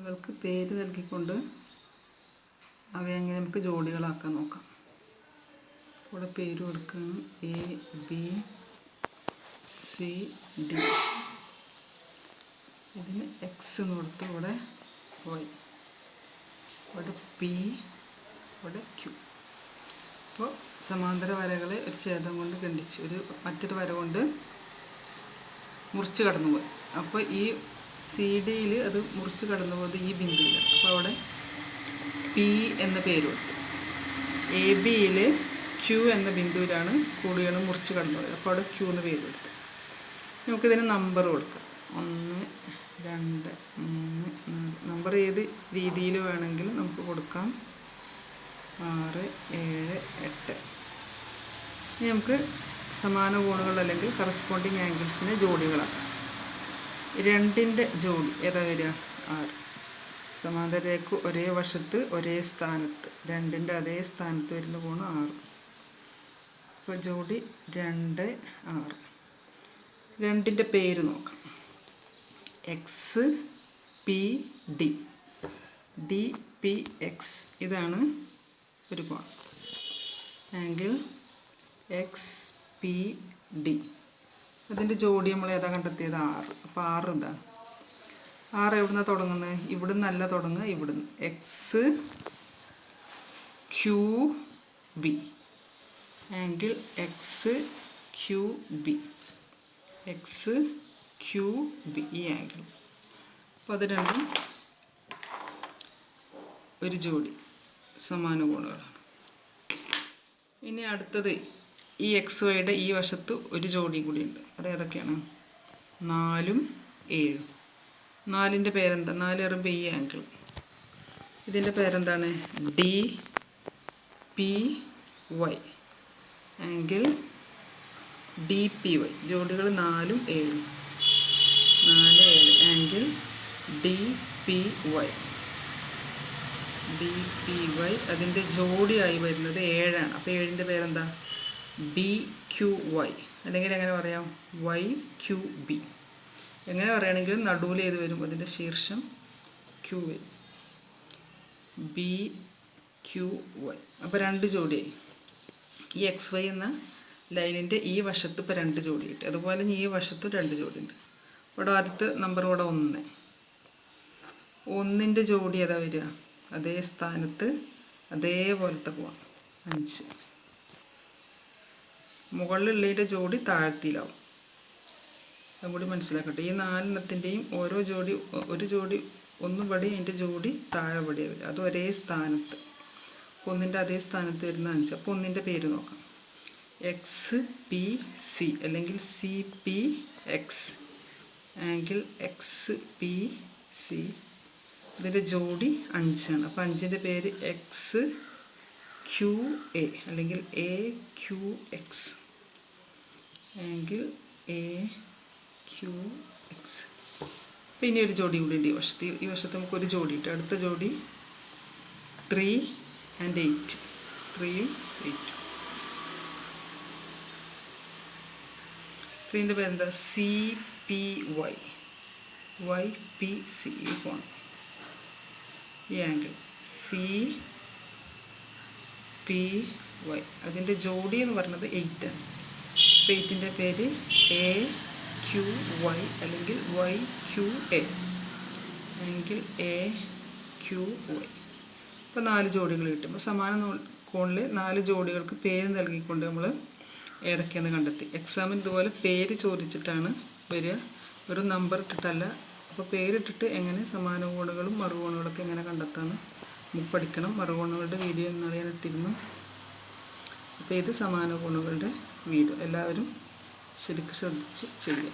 കോണുകൾക്ക് പേര് നൽകിക്കൊണ്ട് അവയെ എങ്ങനെ നമുക്ക് ജോഡികളാക്കാൻ നോക്കാം. ഇവിടെ പേര് കൊടുക്കുകയാണ് ABCD. ഇതിന് X എന്ന് കൊടുത്ത് ഇവിടെ Y, ഇവിടെ P, ഇവിടെ Q. അപ്പോൾ സമാന്തര വരകളെ ഒരു ഛേദം കൊണ്ട് ഖണ്ഡിച്ച് മറ്റൊരു വര കൊണ്ട് മുറിച്ച് കടന്നുപോയി. അപ്പോൾ ഈ CD അത് മുറിച്ച് കടന്നുപോയത് ഈ ബിന്ദുവിൽ. അപ്പോൾ അവിടെ P എന്ന പേര് കൊടുത്തു. AB Q എന്ന ബിന്ദുവിലാണ് കൂടിയാണ് മുറിച്ച് കടന്നുപോയത്. അപ്പോൾ അവിടെ Q എന്ന് പേര് കൊടുത്തു. നമുക്കിതിന് നമ്പർ കൊടുക്കാം. 1, 2, 3, 4. നമ്പർ ഏത് രീതിയിൽ വേണമെങ്കിലും നമുക്ക് കൊടുക്കാം. 6, 7, 8. ഇനി നമുക്ക് സമാന കോണുകൾ അല്ലെങ്കിൽ കറസ്പോണ്ടിങ് ആംഗിൾസിനെ ജോഡികളാക്കാം. 2ൻ്റെ ജോഡി ഏതാ വരിക? 6. സമാന്തര രേഖ ഒരേ വശത്ത് ഒരേ സ്ഥാനത്ത് 2ൻ്റെ അതേ സ്ഥാനത്ത് വരുന്ന കോണ് 6. അപ്പോൾ ജോഡി 2, 6. 2ൻ്റെ പേര് നോക്കാം. XPD, DPX. ഇതാണ് ഒരു കോൺ. Angle XPD. അതിൻ്റെ ജോഡി നമ്മൾ ഏതാ കണ്ടെത്തിയത്? 6. അപ്പോൾ 6 എന്താണ്? 6 എവിടുന്നാണ് തുടങ്ങുന്നത്? ഇവിടുന്നല്ല തുടങ്ങുക, ഇവിടുന്ന്. XQB. Angle XQB. XQB ഈ ആംഗിൾ. അപ്പോൾ അത് രണ്ടും ഒരു ജോഡി സമാന കോണുകളാണ്. ഇനി അടുത്തത് ഈ XYയുടെ ഈ വശത്ത് ഒരു ജോഡിയും കൂടിയുണ്ട്. അത് ഏതൊക്കെയാണ്? 4ഉം 7ഉം. 4ൻ്റെ പേരെന്താ? 4 പറയുമ്പോൾ ഈ ആംഗിൾ. ഇതിൻ്റെ പേരെന്താണ്? DPY. Angle DPY. ജോഡികൾ 4ഉം 7ഉം. 4, 7. Angle DPY. DPY. അതിൻ്റെ ജോഡിയായി വരുന്നത് 7ആണ്. അപ്പോൾ 7ൻ്റെ പേരെന്താ? BQY. അല്ലെങ്കിൽ എങ്ങനെ പറയാം? YQB. എങ്ങനെ പറയുകയാണെങ്കിലും നടുവിൽ ഏത് വരും? അതിൻ്റെ ശീർഷം Q വരും. BQY. അപ്പോൾ 2 ജോഡിയായി. ഈ XY എന്ന ലൈനിൻ്റെ ഈ വശത്ത് ഇപ്പോൾ 2 ജോഡി കിട്ടി. അതുപോലെ ഈ വശത്തും 2 ജോഡി ഉണ്ട്. ഇവിടെ ആദ്യത്തെ നമ്പർ ഇവിടെ 1. 1ൻ്റെ ജോഡി ഏതാ വരിക? അതേ സ്ഥാനത്ത് അതേപോലത്തെ പോവാം. 5. മുകളിലുള്ളതിൻ്റെ ജോഡി താഴ്ത്തിയിലാവും. അതും കൂടി മനസ്സിലാക്കട്ടെ. ഈ 4ത്തിൻ്റെയും ഓരോ ജോഡി, ഒരു ജോഡി ഒന്നുപടി അതിൻ്റെ ജോഡി താഴെ പടിയാണ് വരിക. അത് ഒരേ സ്ഥാനത്ത്. 1ൻ്റെ അതേ സ്ഥാനത്ത് വരുന്ന 5. അപ്പോൾ 1ൻ്റെ പേര് നോക്കാം. XPC അല്ലെങ്കിൽ CPX. Angle XPC. ഇതിൻ്റെ ജോഡി 5ആണ്. അപ്പോൾ 5ൻ്റെ പേര് XQA അല്ലെങ്കിൽ AQX. Angle AQX. പിന്നെ ഒരു ജോഡി കൂടി ഉണ്ട് ഈ വശത്ത്. ഈ വശത്ത് നമുക്കൊരു ജോഡി ഇട്ട്. അടുത്ത ജോഡി 3 and 8. 3ഉം 8ഉം. 3ൻ്റെ പേരെന്താ? CPY. YPC. ഈ കോൺ, ഈ ആംഗിൾ CPY. അതിൻ്റെ ജോഡി എന്ന് പറയുന്നത് 8ആണ്. അപ്പോൾ 8ൻ്റെ പേര് AQY അല്ലെങ്കിൽ YQA. Angle AQY. അപ്പോൾ 4 ജോഡികൾ കിട്ടും. അപ്പോൾ സമാന കോണിൽ 4 ജോഡികൾക്ക് പേര് നൽകിക്കൊണ്ട് നമ്മൾ ഏതൊക്കെയാണെന്ന് കണ്ടെത്തി. എക്സാമിന് ഇതുപോലെ പേര് ചോദിച്ചിട്ടാണ് വരിക, ഒരു നമ്പർ ഇട്ടിട്ടല്ല. അപ്പോൾ പേരിട്ടിട്ട് എങ്ങനെ സമാന കോണുകളും മറുകോണുകളൊക്കെ എങ്ങനെ കണ്ടെത്താമെന്ന് നമുക്ക് പഠിക്കണം. മറുകോണുകളുടെ വീഡിയോ ഇന്നാളെ ഞാൻ ഇട്ടിരുന്നു. അപ്പോൾ ഇത് സമാന കോണുകളുടെ വീഡിയോ. എല്ലാവരും ശരിക്കും ശ്രദ്ധിച്ച് ചെയ്യുക.